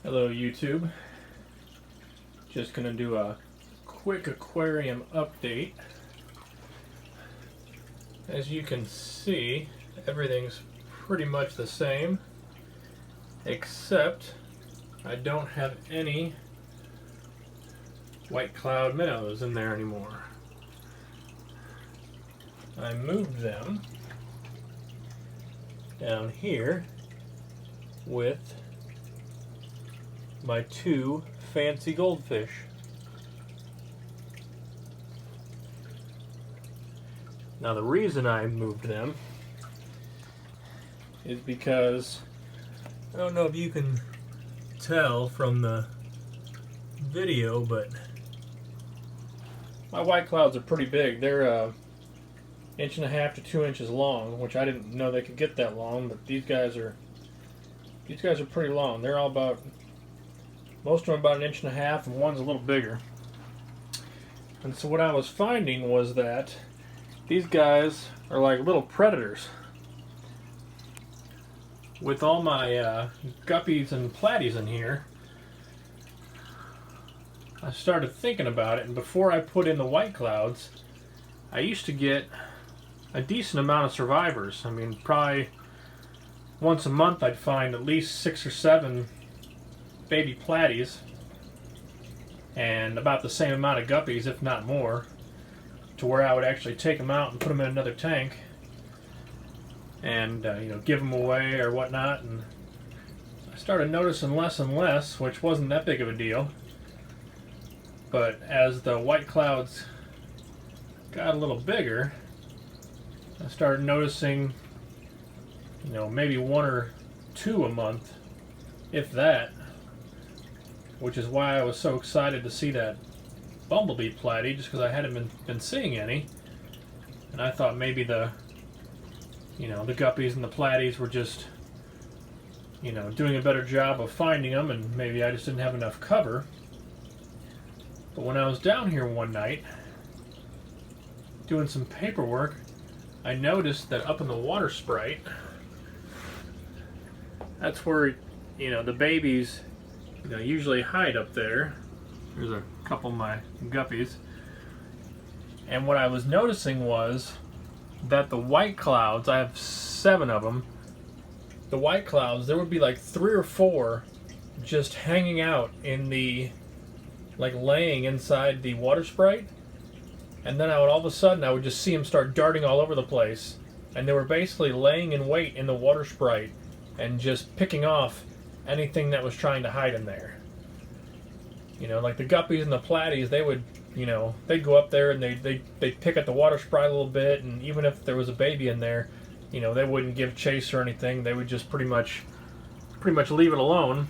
Hello YouTube, just gonna do a quick aquarium update. As you can see, everything's pretty much the same, except I don't have any white cloud minnows in there anymore. I moved them down here with my two fancy goldfish. Now the reason I moved them is because I don't know if you can tell from the video, but my white clouds are pretty big. They're 1.5 to 2 inches long, which I didn't know they could get that long, but these guys are pretty long. They're all about, most of them about 1.5 inches, and one's a little bigger. And so what I was finding was that these guys are like little predators. With all my guppies and platies in here, I started thinking about it, and before I put in the white clouds, I used to get a decent amount of survivors. I mean, probably once a month I'd find at least 6 or 7 baby platies and about the same amount of guppies, if not more, to where I would actually take them out and put them in another tank and give them away or whatnot. And I started noticing less and less, which wasn't that big of a deal. But as the white clouds got a little bigger, I started noticing maybe 1 or 2 a month, if that, which is why I was so excited to see that bumblebee platy, just because I hadn't been seeing any, and I thought maybe the guppies and the platies were just doing a better job of finding them, and maybe I just didn't have enough cover. But when I was down here one night doing some paperwork, I noticed that up in the water sprite, that's where the babies usually hide up there. There's a couple of my guppies. And what I was noticing was that the white clouds, I have 7 of them, the white clouds, there would be like 3 or 4 just hanging out in the, like laying inside the water sprite. And then all of a sudden I would just see them start darting all over the place. And they were basically laying in wait in the water sprite and just picking off anything that was trying to hide in there. Like the guppies and the platies, they would, they'd go up there and they'd pick at the water sprite a little bit, and even if there was a baby in there, they wouldn't give chase or anything. They would just pretty much leave it alone.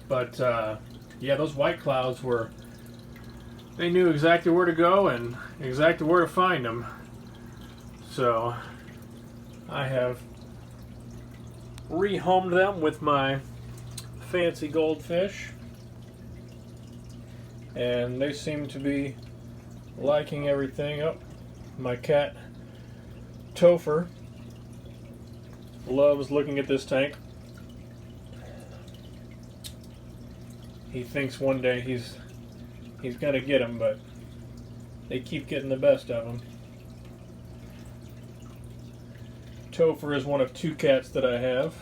But yeah, those white clouds they knew exactly where to go and exactly where to find them. So I have rehomed them with my fancy goldfish, and they seem to be liking everything. Oh, my cat Topher loves looking at this tank. He thinks one day he's gonna get them, but they keep getting the best of him. Topher is one of 2 cats that I have.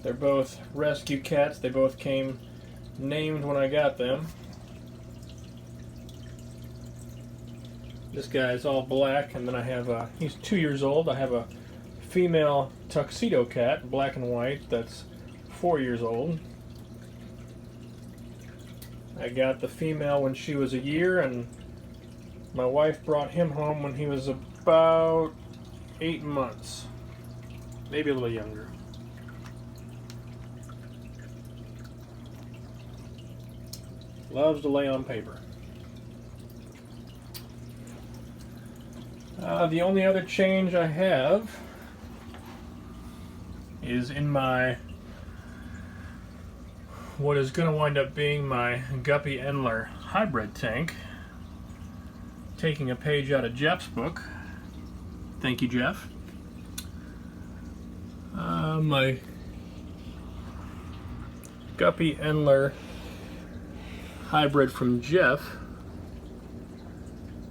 They're both rescue cats. They both came named when I got them. This guy is all black, and then I have he's 2 years old. I have a female tuxedo cat, black and white, that's 4 years old. I got the female when she was a year, and my wife brought him home when he was about 8 months, maybe a little younger. Loves to lay on paper. The only other change I have is in my, what is going to wind up being my Guppy Endler hybrid tank. Taking a page out of Jeff's book. Thank you, Jeff. My guppy Endler hybrid from Jeff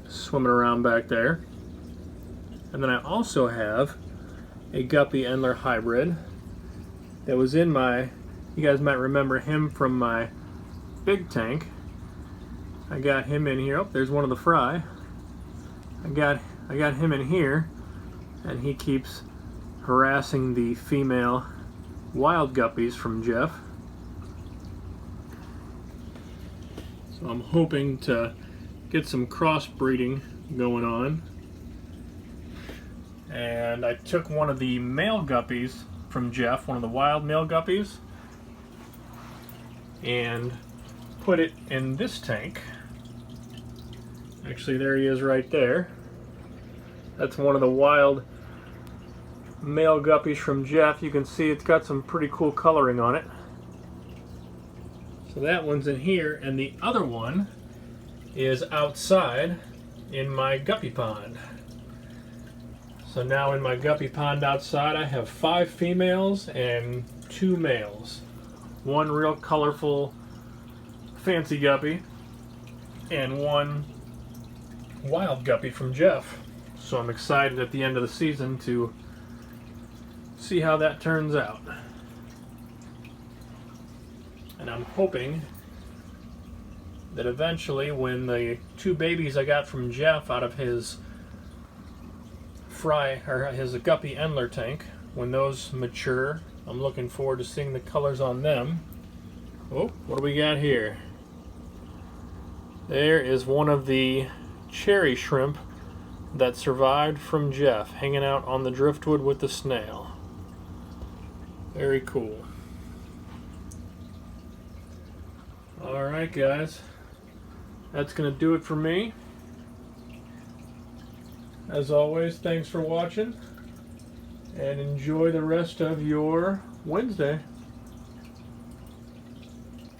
swimming around back there. And then I also have a guppy Endler hybrid that was in my, you guys might remember him from my big tank. I got him in here. Oh, there's one of the fry. I got him in here, and he keeps harassing the female wild guppies from Jeff. So I'm hoping to get some crossbreeding going on. And I took one of the male guppies from Jeff, one of the wild male guppies, and put it in this tank. Actually, there he is right there. That's one of the wild male guppies from Jeff. You can see it's got some pretty cool coloring on it. So that one's in here, and the other one is outside in my guppy pond. So now in my guppy pond outside, I have 5 females and 2 males. One real colorful fancy guppy and one wild guppy from Jeff. So I'm excited at the end of the season to see how that turns out. And I'm hoping that eventually, when the 2 babies I got from Jeff out of his fry, or his guppy Endler tank, when those mature, I'm looking forward to seeing the colors on them. Oh, what do we got here? There is one of the cherry shrimp that survived from Jeff, hanging out on the driftwood with the snail. Very cool. Alright guys, that's going to do it for me. As always, thanks for watching, and enjoy the rest of your Wednesday.